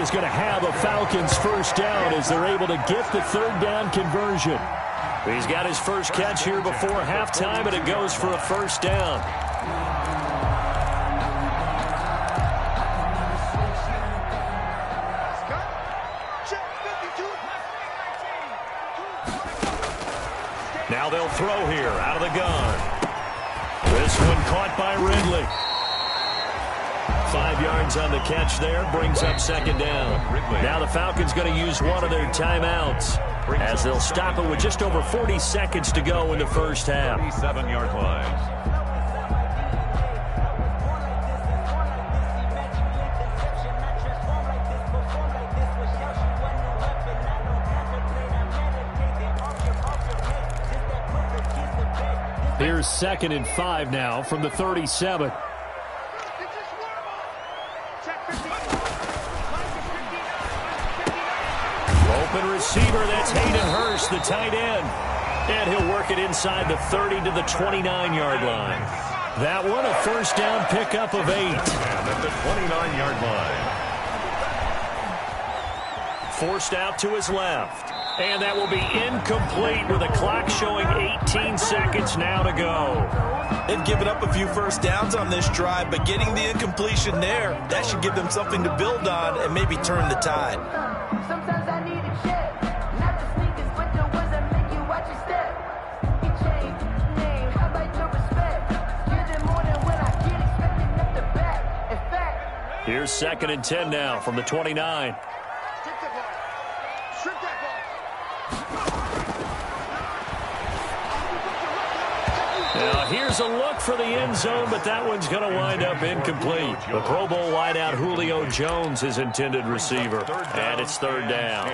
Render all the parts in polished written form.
is going to have a Falcons first down as they're able to get the third down conversion. He's got his first catch here before halftime, and it goes for a first down. Now they'll throw here out of the gun. This one caught by Ridley. 5 yards on the catch there, brings up second down. Now the Falcons going to use one of their timeouts as they'll stop it with just over 40 seconds to go in the first half. 37-yard line. Here's 2nd and 5 now from the 37. Open receiver, that's Hayden Hurst, the tight end. And he'll work it inside the 30 to the 29-yard line. That one, a first down pickup of 8. And at the 29-yard line. Forced out to his left. And that will be incomplete with a clock showing 18 seconds now to go. They've given up a few first downs on this drive, but getting the incompletion there, that should give them something to build on and maybe turn the tide. Sometimes I need a check, not the sneakers, but the ones that make you watch your step. He changed his name, how about your respect? Give them more than what I get, expecting up the back. In fact, here's 2nd and 10 now from the 29. Now here's a look for the end zone, but that one's going to wind up incomplete. The Pro Bowl wideout Julio Jones, his intended receiver, and it's third down.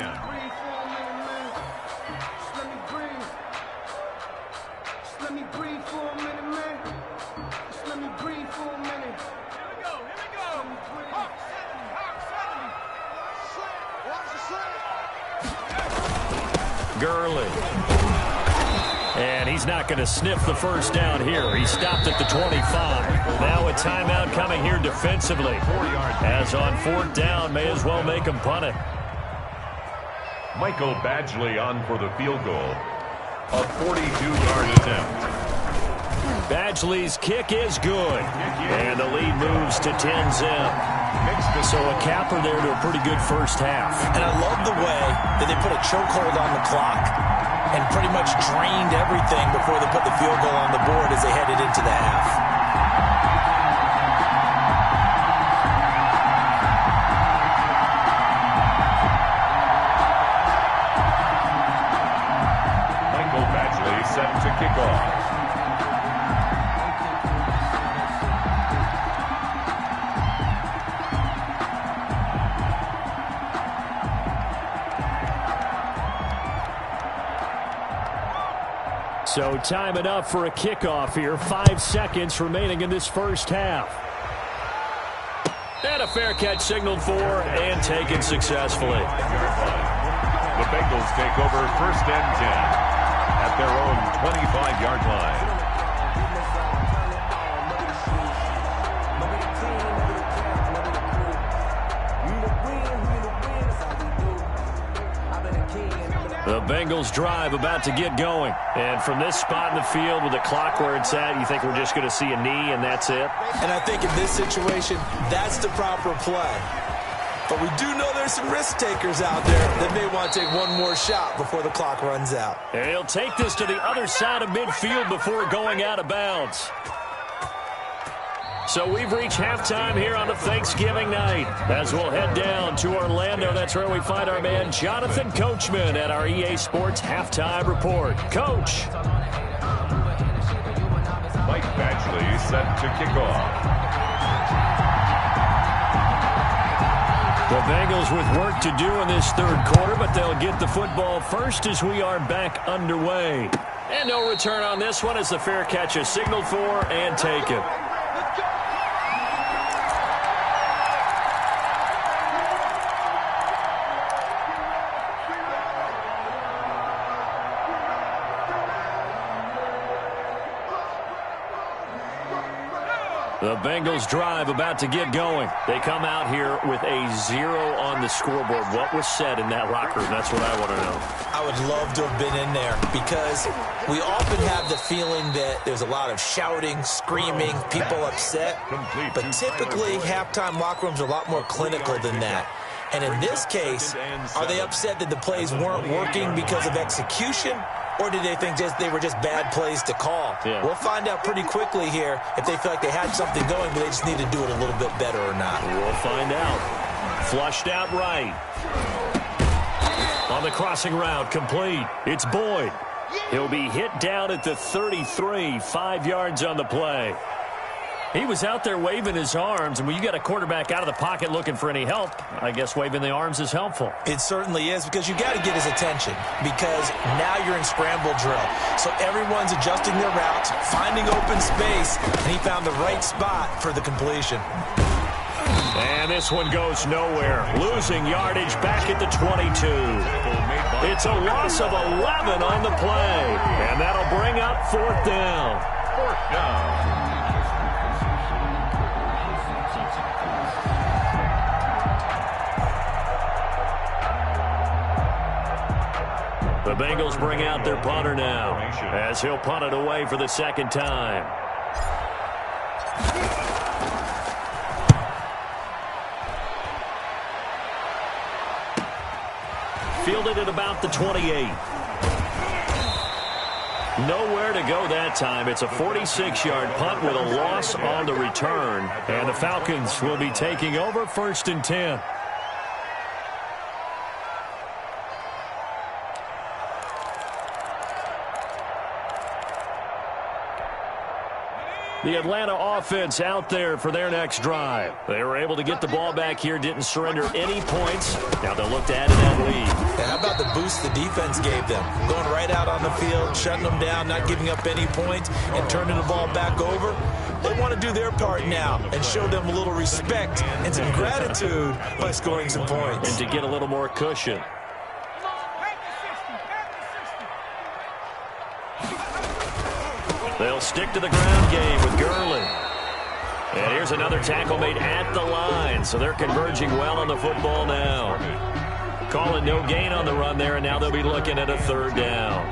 Gurley. And he's not going to sniff the first down here. He stopped at the 25. Now a timeout coming here defensively. As on 4th down, may as well make him punt it. Michael Badgley on for the field goal. A 42-yard attempt. Badgley's kick is good. And the lead moves to 10-zip. So a capper there to a pretty good first half. And I love the way that they put a chokehold on the clock and pretty much drained everything before they put the field goal on the board as they headed into the half. Michael Badgley set to kick off. So time enough for a kickoff here. 5 seconds remaining in this first half. And a fair catch signaled for and taken successfully. The Bengals take over 1st and 10 at their own 25-yard line. The Bengals drive about to get going. And from this spot in the field with the clock where it's at, you think we're just going to see a knee and that's it? And I think in this situation, that's the proper play. But we do know there's some risk takers out there that may want to take one more shot before the clock runs out. And he'll take this to the other side of midfield before going out of bounds. So we've reached halftime here on the Thanksgiving night. As we'll head down to Orlando, that's where we find our man Jonathan Coachman at our EA Sports Halftime Report. Coach. Mike Badgley set to kick off. The Bengals with work to do in this third quarter, but they'll get the football first as we are back underway. And no return on this one as the fair catch is signaled for and taken. The Bengals drive about to get going. They come out here with a 0 on the scoreboard. What was said in that locker room? That's what I want to know. I would love to have been in there because we often have the feeling that there's a lot of shouting, screaming, people upset. But typically, halftime locker rooms are a lot more clinical than that. And in this case, are they upset that the plays weren't working because of execution? Or did they think they were just bad plays to call? Yeah. We'll find out pretty quickly here if they feel like they had something going, but they just need to do it a little bit better or not. We'll find out. Flushed out right. On the crossing route, complete. It's Boyd. He'll be hit down at the 33, 5 yards on the play. He was out there waving his arms, and when you got a quarterback out of the pocket looking for any help, I guess waving the arms is helpful. It certainly is, because you got to get his attention, because now you're in scramble drill. So everyone's adjusting their routes, finding open space, and he found the right spot for the completion. And this one goes nowhere. Losing yardage back at the 22. It's a loss of 11 on the play, and that'll bring up 4th down. 4th down. The Bengals bring out their punter now, as he'll punt it away for the 2nd time. Fielded at about the 28. Nowhere to go that time. It's a 46-yard punt with a loss on the return. And the Falcons will be taking over 1st and 10. The Atlanta offense out there for their next drive. They were able to get the ball back here, didn't surrender any points. Now they'll look to add to that lead. And how about the boost the defense gave them? Going right out on the field, shutting them down, not giving up any points, and turning the ball back over. They want to do their part now and show them a little respect and some gratitude by scoring some points. And to get a little more cushion. They'll stick to the ground game with Gurley. And here's another tackle made at the line, so they're converging well on the football now. Calling no gain on the run there, and now they'll be looking at a 3rd down.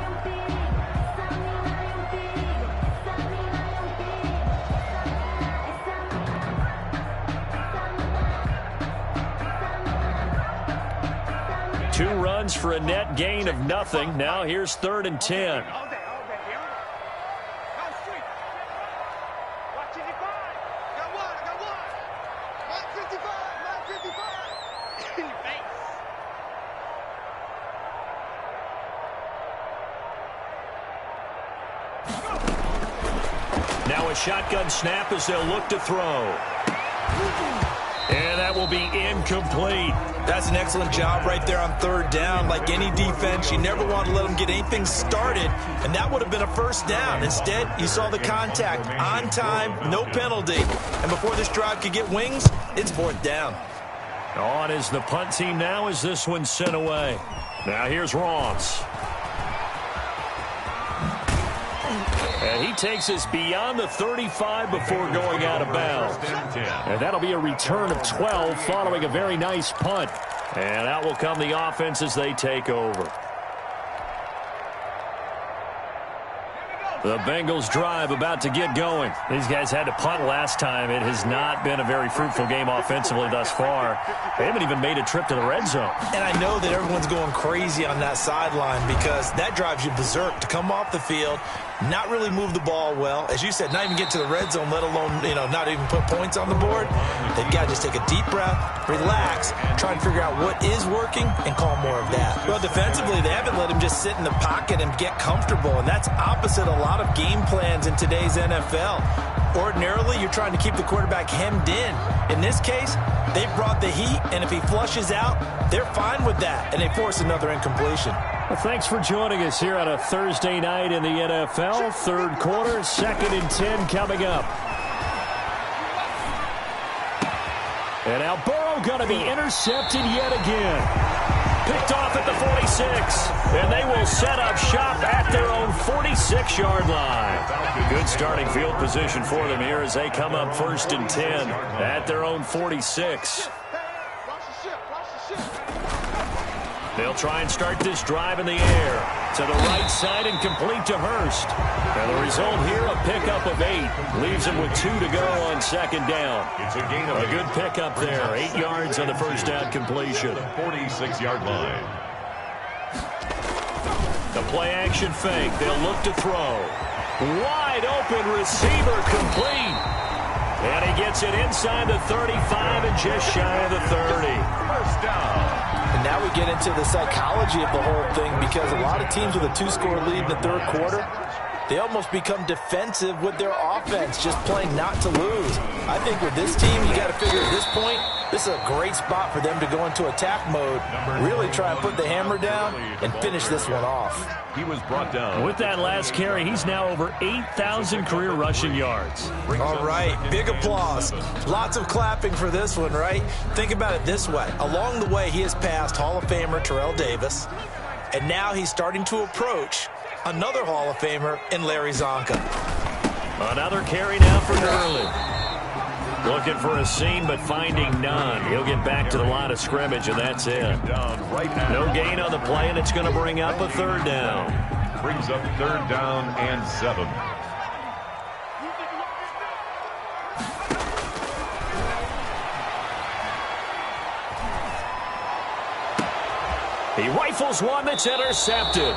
Two runs for a net gain of nothing. Now here's 3rd and 10. Now a shotgun snap as they'll look to throw. And that will be incomplete. That's an excellent job right there on 3rd down. Like any defense, you never want to let them get anything started, and that would have been a 1st down. Instead, you saw the contact on time, no penalty. And before this drive could get wings, it's 4th down. On is the punt team now as this one's sent away. Now here's Ross. And he takes us beyond the 35 before going out of bounds. And that'll be a return of 12 following a very nice punt. And out will come the offense as they take over. The Bengals drive about to get going. These guys had to punt last time. It has not been a very fruitful game offensively thus far. They haven't even made a trip to the red zone. And I know that everyone's going crazy on that sideline because that drives you berserk to come off the field, not really move the ball well. As you said, not even get to the red zone, let alone, not even put points on the board. They've got to just take a deep breath, relax, try and figure out what is working and call more of that. Well, defensively, they haven't let him just sit in the pocket and get comfortable, and that's opposite a lot of game plans in today's NFL. Ordinarily, you're trying to keep the quarterback hemmed in. In this case, they brought the heat, and if he flushes out, they're fine with that, and they force another incompletion. Well, thanks for joining us here on a Thursday night in the NFL. 3rd quarter, 2nd and 10 coming up. And now Burrow going to be intercepted yet again. Picked off at the 46. And they will set up shop at their own 46-yard line. Good starting field position for them here as they come up 1st and 10 at their own 46. They'll try and start this drive in the air. To the right side and complete to Hurst. And the result here, a pickup of 8. Leaves him with 2 to go on 2nd down. It's a gain of a good pickup there. 8 yards on the first down completion. 46-yard line. The play action fake. They'll look to throw. Wide open receiver complete. And he gets it inside the 35 and just shy of the 30. First down. And now we get into the psychology of the whole thing, because a lot of teams with a 2-score lead in the 3rd quarter, they almost become defensive with their offense, just playing not to lose. I think with this team, you got to figure at this point, this is a great spot for them to go into attack mode, really try and put the hammer down and finish this one off. He was brought down. With that last carry, he's now over 8,000 career rushing yards. All right, big applause. Lots of clapping for this one, right? Think about it this way. Along the way, he has passed Hall of Famer Terrell Davis, and now he's starting to approach another Hall of Famer in Larry Zonka. Another carry now for Gurley. Looking for a seam, but finding none. He'll get back to the line of scrimmage, and that's it. No gain on the play, and it's going to bring up a 3rd down. Brings up 3rd down and 7. He rifles one that's intercepted.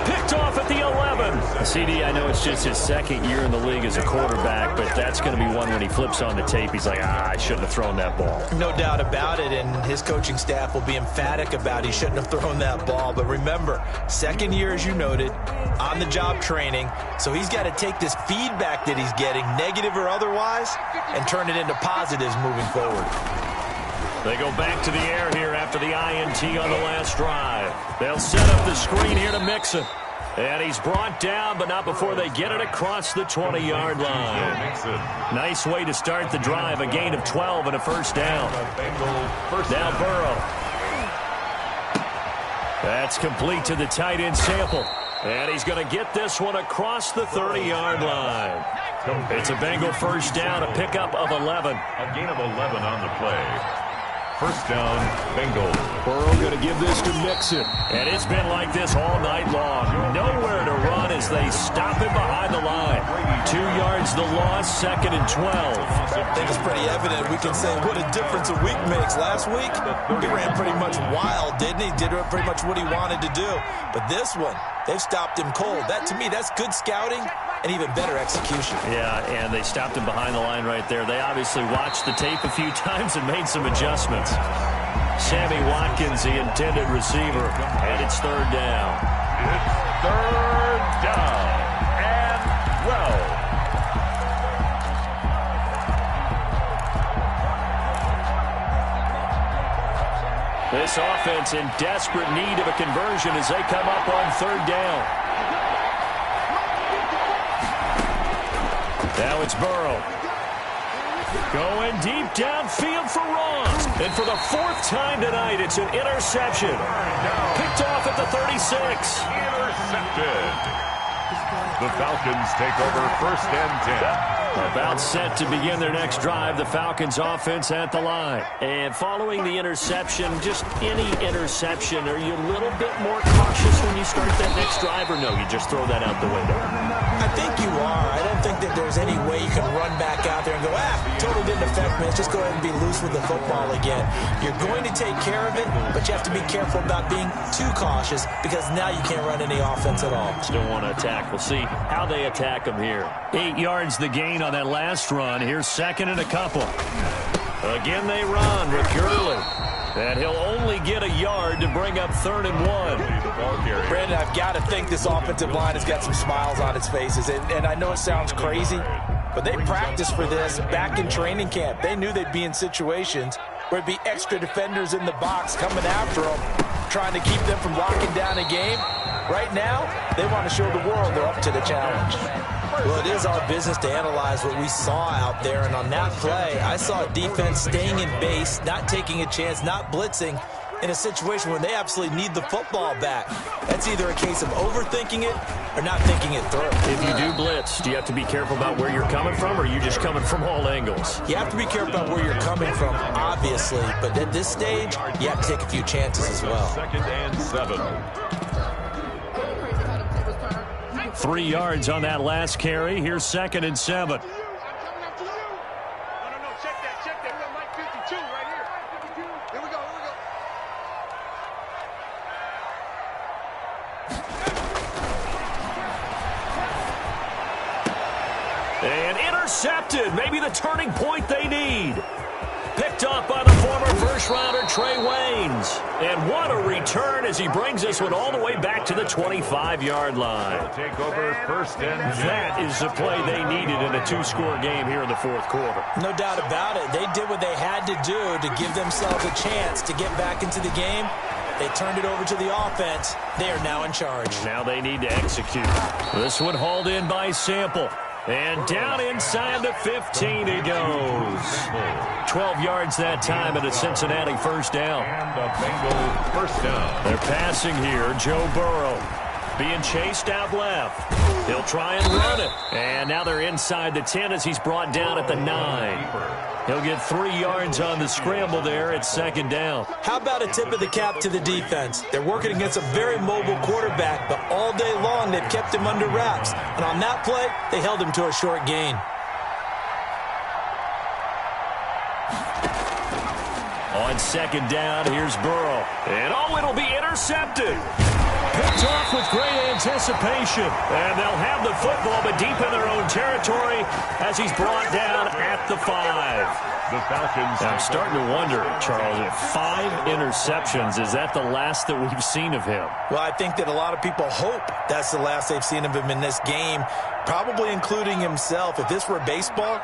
Picked off at the 11. CD, I know it's just his 2nd year in the league as a quarterback, but that's going to be one when he flips on the tape. He's like, I shouldn't have thrown that ball. No doubt about it, and his coaching staff will be emphatic about he shouldn't have thrown that ball. But remember, 2nd year, as you noted, on-the-job training, so he's got to take this feedback that he's getting, negative or otherwise, and turn it into positives moving forward. They go back to the air here after the INT on the last drive. They'll set up the screen here to Mixon. And he's brought down, but not before they get it across the 20-yard line. Nice way to start the drive. A gain of 12 and a 1st down. Now Burrow. That's complete to the tight end Sample. And he's going to get this one across the 30-yard line. It's a Bengal 1st down, a pickup of 11. A gain of 11 on the play. 1st down, Bengals. Burrow going to give this to Mixon. And it's been like this all night long. Nowhere to run as they stop him behind the line. 2 yards the loss, 2nd and 12. I think it's pretty evident. We can say what a difference a week makes. Last week, he ran pretty much wild, didn't he? Did pretty much what he wanted to do. But this one, they've stopped him cold. That, to me, that's good scouting and even better execution. Yeah, and they stopped him behind the line right there. They obviously watched the tape a few times and made some adjustments. Sammy Watkins, the intended receiver, and it's 3rd down. It's 3rd down and 12. This offense in desperate need of a conversion as they come up on 3rd down. Now it's Burrow. Going deep downfield for Ross. And for the 4th time tonight, it's an interception. Picked off at the 36. Intercepted. The Falcons take over 1st and 10. About set to begin their next drive, the Falcons offense at the line. And following the interception, just any interception, are you a little bit more cautious when you start that next drive, or no, you just throw that out the window? I think you are. I don't think that there's any way you can run back out there and go, totally didn't affect me. Let's just go ahead and be loose with the football again. You're going to take care of it, but you have to be careful about being too cautious because now you can't run any offense at all. Still want to attack. We'll see how they attack them here. 8 yards the gain on that last run. Here's 2nd and a couple. Again they run with Gurley. And he'll only get a yard to bring up 3rd and 1. Brandon, I've got to think this offensive line has got some smiles on its faces. And I know it sounds crazy, but they practiced for this back in training camp. They knew they'd be in situations where it'd be extra defenders in the box coming after them, trying to keep them from locking down a game. Right now, they want to show the world they're up to the challenge. Well, it is our business to analyze what we saw out there, and on that play, I saw a defense staying in base, not taking a chance, not blitzing, in a situation when they absolutely need the football back. That's either a case of overthinking it or not thinking it through. If you do blitz, do you have to be careful about where you're coming from, or are you just coming from all angles? You have to be careful about where you're coming from, obviously, but at this stage, you have to take a few chances as well. 2nd and 7. 3 yards on that last carry. Here's 2nd and 7. And intercepted. Maybe the turning point they need. Picked up by the former first-rounder Trey Waynes. And what a return as he brings this one all the way back to the 25-yard line. Take over 1st and 10. That is the play they needed in a 2-score game here in the 4th quarter. No doubt about it. They did what they had to do to give themselves a chance to get back into the game. They turned it over to the offense. They are now in charge. Now they need to execute. This one hauled in by Sample. And down inside the 15 he goes. 12 yards that time and a Cincinnati 1st down. And the Bengals 1st down. They're passing here. Joe Burrow being chased out left. He'll try and run it. And now they're inside the 10 as he's brought down at the 9. He'll get 3 yards on the scramble there at 2nd down. How about a tip of the cap to the defense? They're working against a very mobile quarterback, but all day long they've kept him under wraps. And on that play, they held him to a short gain. On 2nd down, here's Burrow. And it'll be intercepted. Picked off with great anticipation. And they'll have the football, but deep in their own territory as he's brought down at the 5. The Falcons. I'm starting to wonder, Charles, if 5 interceptions, is that the last that we've seen of him? Well, I think that a lot of people hope that's the last they've seen of him in this game, probably including himself. If this were baseball,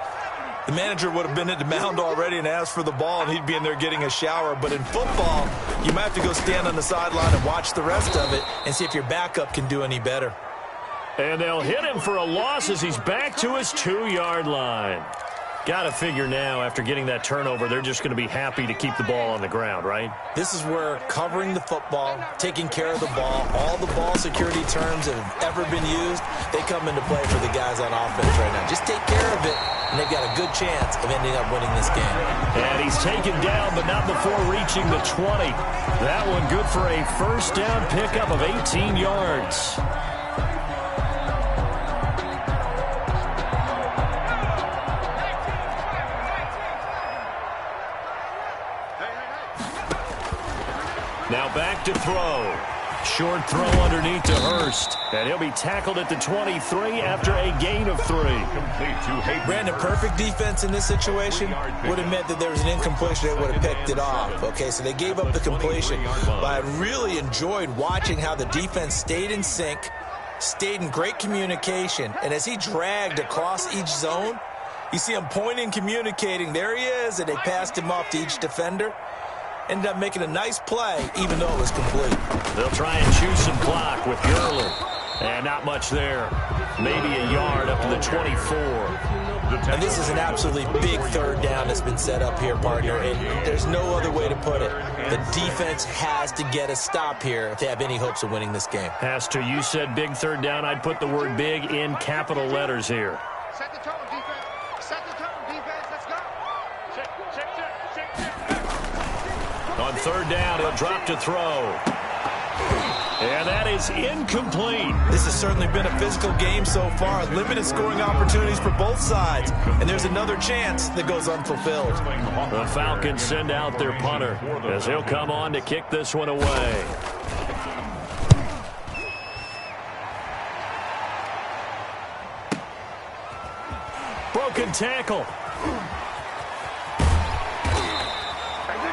the manager would have been at the mound already and asked for the ball, and he'd be in there getting a shower. But in football, you might have to go stand on the sideline and watch the rest of it and see if your backup can do any better. And they'll hit him for a loss as he's back to his 2-yard line. Got to figure now, after getting that turnover, they're just going to be happy to keep the ball on the ground, right? This is where covering the football, taking care of the ball, all the ball security terms that have ever been used, they come into play for the guys on offense right now. Just take care of it, and they've got a good chance of ending up winning this game. And he's taken down, but not before reaching the 20. That one good for a 1st down pickup of 18 yards. Now back to throw. Short throw underneath to Hurst. And he'll be tackled at the 23 after a gain of 3. Brandon, perfect defense in this situation would have meant that there was an incompletion. They would have picked it off. Okay, so they gave up the completion. But I really enjoyed watching how the defense stayed in sync, stayed in great communication. And as he dragged across each zone, you see him pointing, communicating. There he is, and they passed him off to each defender. Ended up making a nice play, even though it was complete. They'll try and chew some clock with Gurley. And not much there. Maybe a yard up to the 24. And this is an absolutely big 3rd down that's been set up here, partner. And there's no other way to put it. The defense has to get a stop here if they have any hopes of winning this game. Has to. You said big 3rd down. I'd put the word big in capital letters here. Set the tone, defense. Set the tone, defense. Let's go. Check. On 3rd down, he'll drop to throw. And that is incomplete. This has certainly been a physical game so far. Limited scoring opportunities for both sides. And there's another chance that goes unfulfilled. The Falcons send out their punter as he'll come on to kick this one away. Broken tackle.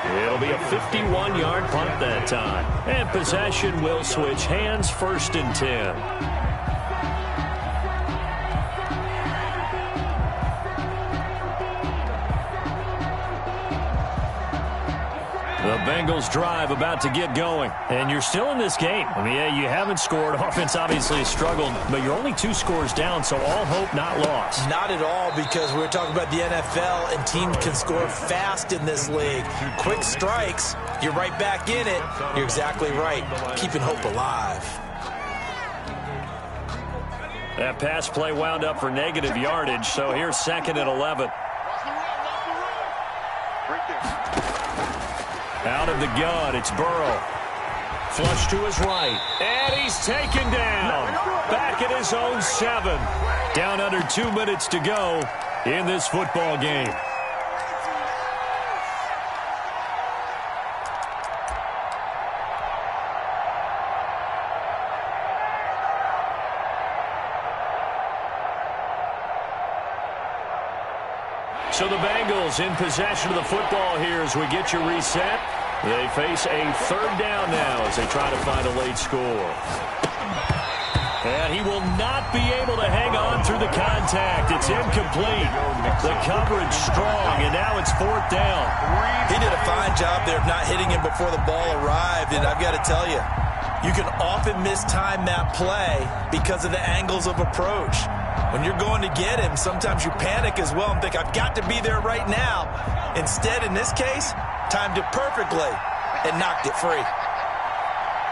It'll be a 51-yard punt that time. And possession will switch hands, 1st and 10. The Bengals drive about to get going. And you're still in this game. I mean, yeah, you haven't scored. Offense obviously has struggled, but you're only 2 scores down, so all hope not lost. Not at all, because we're talking about the NFL, and teams can score fast in this league. Quick strikes, you're right back in it. You're exactly right. Keeping hope alive. That pass play wound up for negative yardage, so here's 2nd and 11. Out of the gun, it's Burrow. Flush to his right. And he's taken down. Back at his own 7. Down under 2 minutes to go in this football game. So the Bengals in possession of the football here as we get you reset. They face a 3rd down now as they try to find a late score. And he will not be able to hang on through the contact. It's incomplete. The coverage strong, and now it's 4th down. He did a fine job there of not hitting him before the ball arrived, and I've got to tell you, you can often mistime that play because of the angles of approach. When you're going to get him, sometimes you panic as well and think, I've got to be there right now. Instead, in this case, timed it perfectly and knocked it free.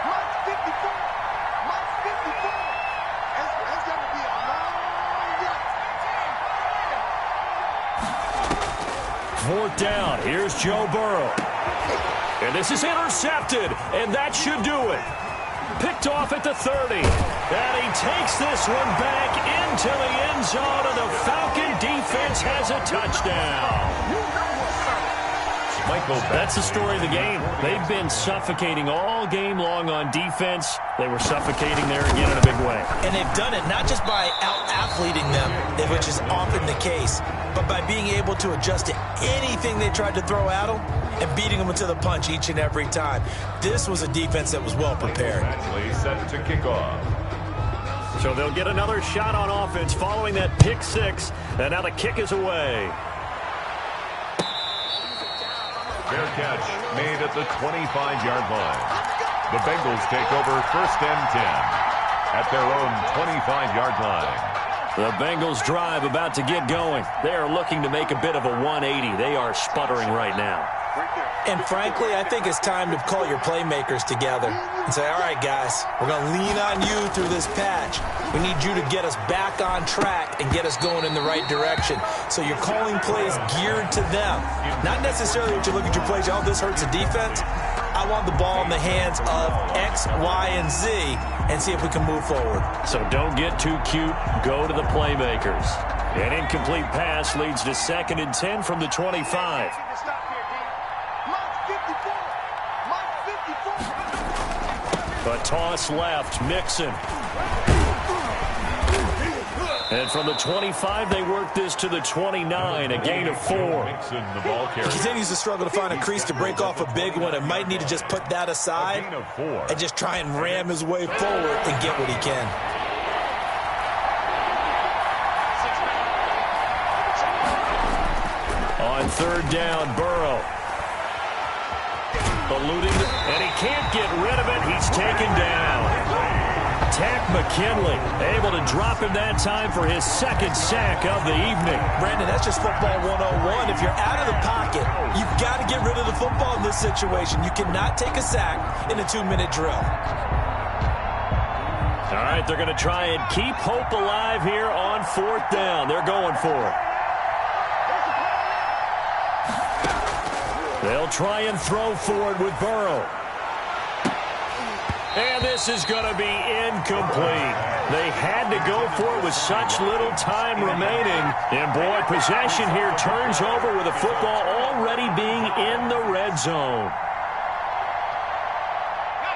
Mark 54. Mark 54. It's going to be a long 4th down. Here's Joe Burrow. And this is intercepted, and that should do it. Picked off at the 30. And he takes this one back into the end zone, and the Falcon defense has a touchdown. That's the story of the game. They've been suffocating all game long on defense. They were suffocating there again in a big way. And they've done it not just by out-athleting them, which is often the case, but by being able to adjust to anything they tried to throw at them and beating them to the punch each and every time. This was a defense that was well prepared. Actually set to kick off. So they'll get another shot on offense following that pick 6, and now the kick is away. Fair catch made at the 25-yard line. The Bengals take over 1st and 10 at their own 25-yard line. The Bengals drive about to get going. They are looking to make a bit of a 180. They are sputtering right now. And frankly, I think it's time to call your playmakers together and say, all right, guys, we're going to lean on you through this patch. We need you to get us back on track and get us going in the right direction. So you're calling plays geared to them. Not necessarily what you look at your plays, oh, this hurts the defense. I want the ball in the hands of X, Y, and Z and see if we can move forward. So don't get too cute. Go to the playmakers. An incomplete pass leads to 2nd and 10 from the 25. A toss left, Mixon. And from the 25, they work this to the 29, a gain of 4. He continues to struggle to find a crease to break off a big one and might need to just put that aside and just try and ram his way forward and get what he can. On 3rd down, Burrow. Eluding, and he can't get rid of it. He's taken down. Tack McKinley able to drop him that time for his 2nd sack of the evening. Brandon, that's just football 101. If you're out of the pocket, you've got to get rid of the football in this situation. You cannot take a sack in a 2-minute drill. All right, they're going to try and keep hope alive here on 4th down. They're going for it. They'll try and throw forward with Burrow. And this is going to be incomplete. They had to go for it with such little time remaining. And boy, possession here turns over with the football already being in the red zone.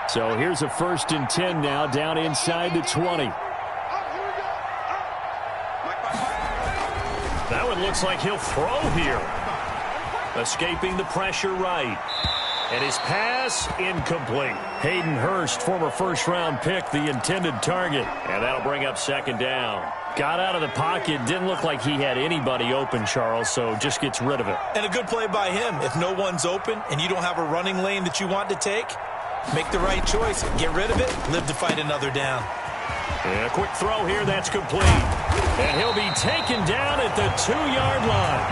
So here's a 1st and 10 now down inside the 20. That one looks like he'll throw here. Escaping the pressure right. And his pass incomplete. Hayden Hurst, former 1st-round pick, the intended target. And that'll bring up 2nd down. Got out of the pocket. Didn't look like he had anybody open, Charles, so just gets rid of it. And a good play by him. If no one's open and you don't have a running lane that you want to take, make the right choice. Get rid of it. Live to fight another down. And a quick throw here. That's complete. And he'll be taken down at the 2-yard line.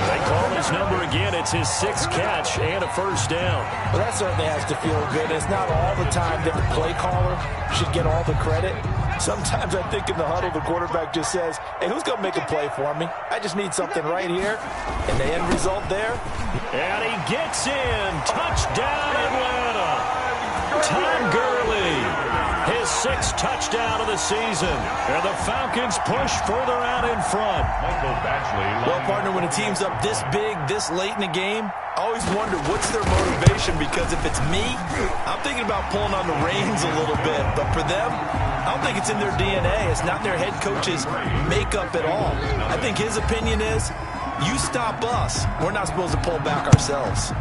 They call his number again. It's his 6th catch and a first down. Well, that certainly has to feel good. It's not all the time that the play caller should get all the credit. Sometimes I think in the huddle, the quarterback just says, hey, who's going to make a play for me? I just need something right here. And the end result there. And he gets in. Touchdown, Atlanta. Tom Gurley. His 6th touchdown of the season. And the Falcons push further out in front. Well, partner, when a team's up this big, this late in the game, I always wonder what's their motivation, because if it's me, I'm thinking about pulling on the reins a little bit. But for them, I don't think it's in their DNA. It's not in their head coach's makeup at all. I think his opinion is, you stop us, we're not supposed to pull back ourselves.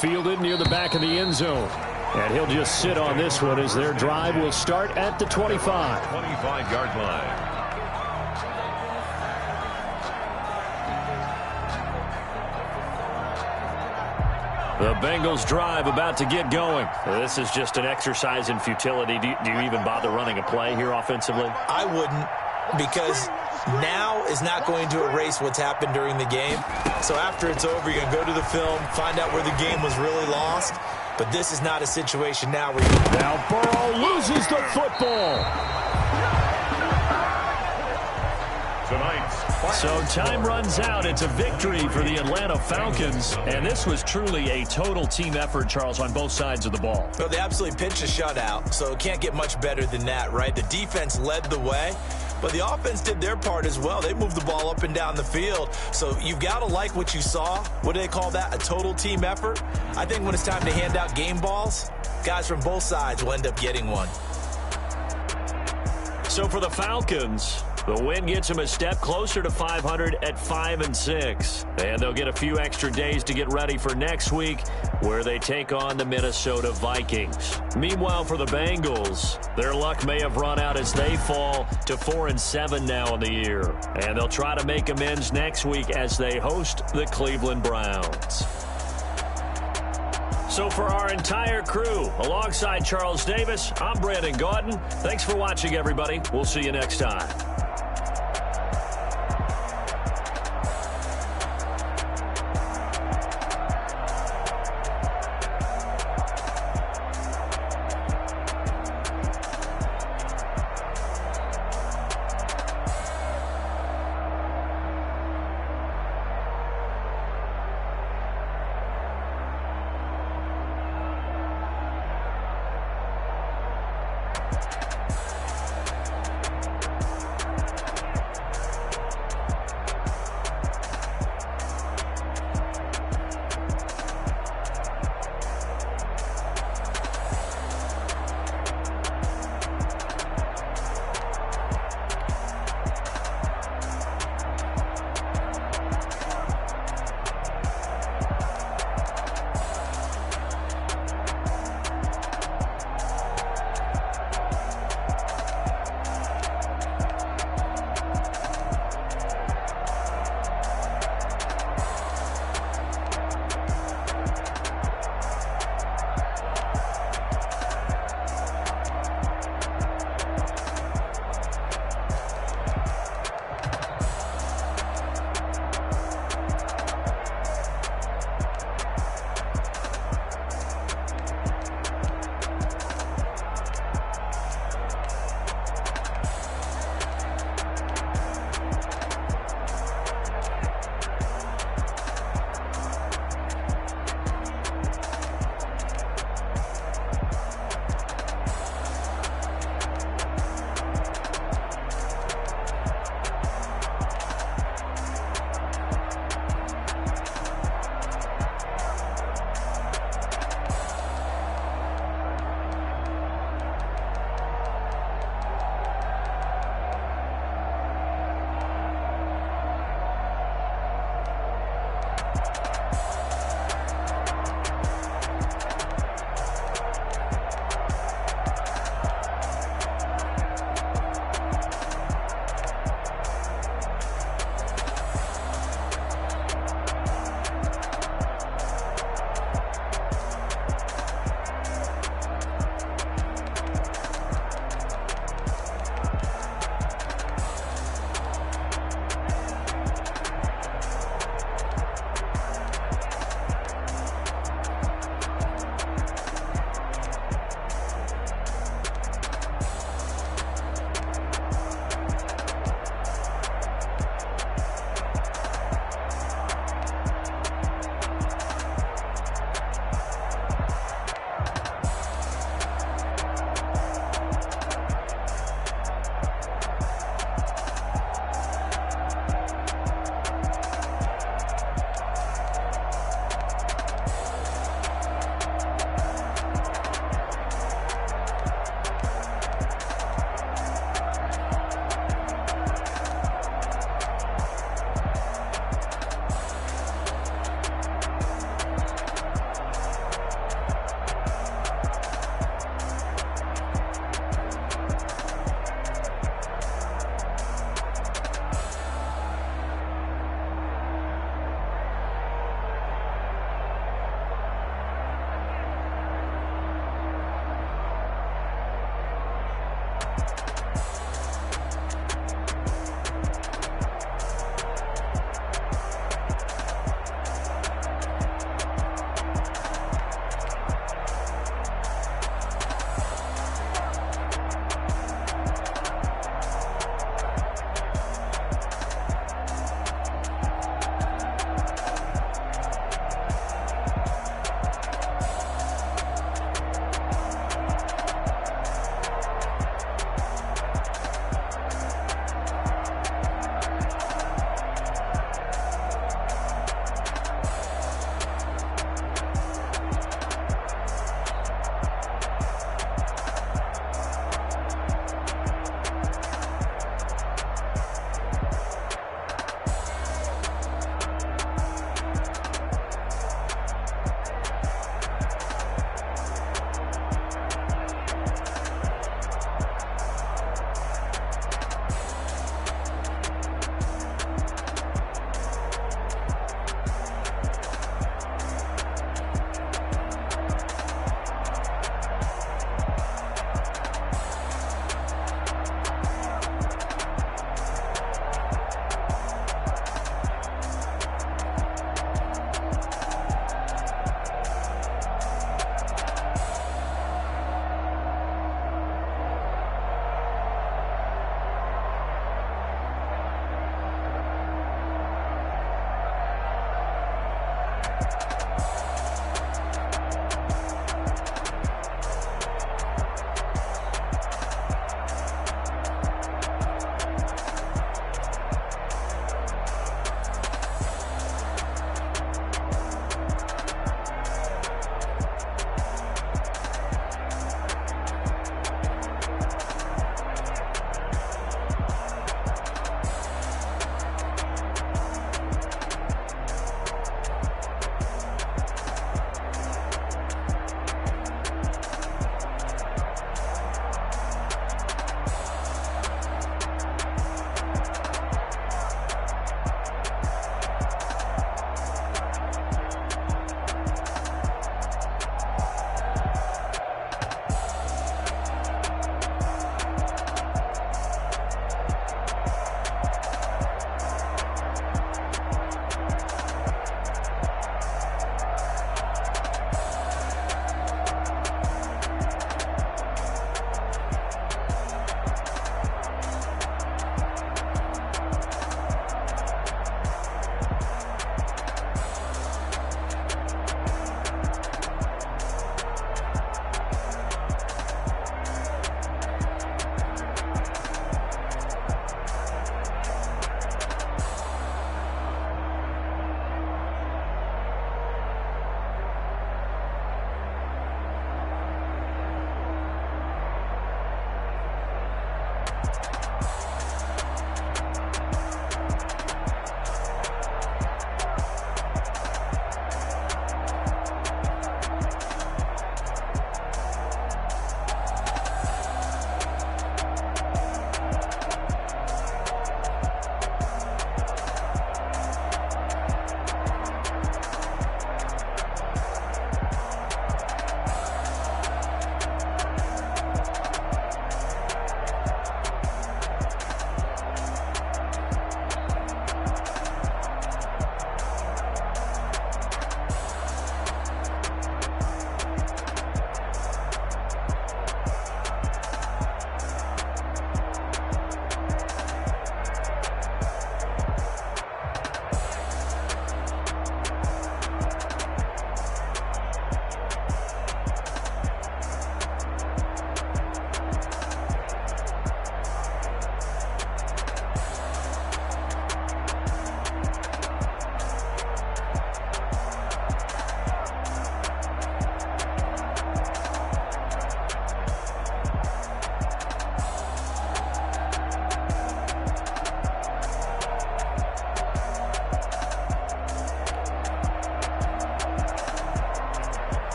Fielded near the back of the end zone. And he'll just sit on this one as their drive will start at the 25. 25-yard line. The Bengals drive about to get going. This is just an exercise in futility. Do you even bother running a play here offensively? I wouldn't, because now is not going to erase what's happened during the game. So after it's over, you're going to go to the film, find out where the game was really lost. But this is not a situation now where you... Now Burrow loses the football. So time runs out. It's a victory for the Atlanta Falcons. And this was truly a total team effort, Charles, on both sides of the ball. Well, they absolutely pitched a shutout, so it can't get much better than that, right? The defense led the way, but the offense did their part as well. They moved the ball up and down the field. So you've got to like what you saw. What do they call that? A total team effort? I think when it's time to hand out game balls, guys from both sides will end up getting one. So for the Falcons, the win gets them a step closer to 500 at 5-6. And they'll get a few extra days to get ready for next week, where they take on the Minnesota Vikings. Meanwhile, for the Bengals, their luck may have run out as they fall to 4-7 now in the year. And they'll try to make amends next week as they host the Cleveland Browns. So for our entire crew, alongside Charles Davis, I'm Brandon Gaudin. Thanks for watching, everybody. We'll see you next time.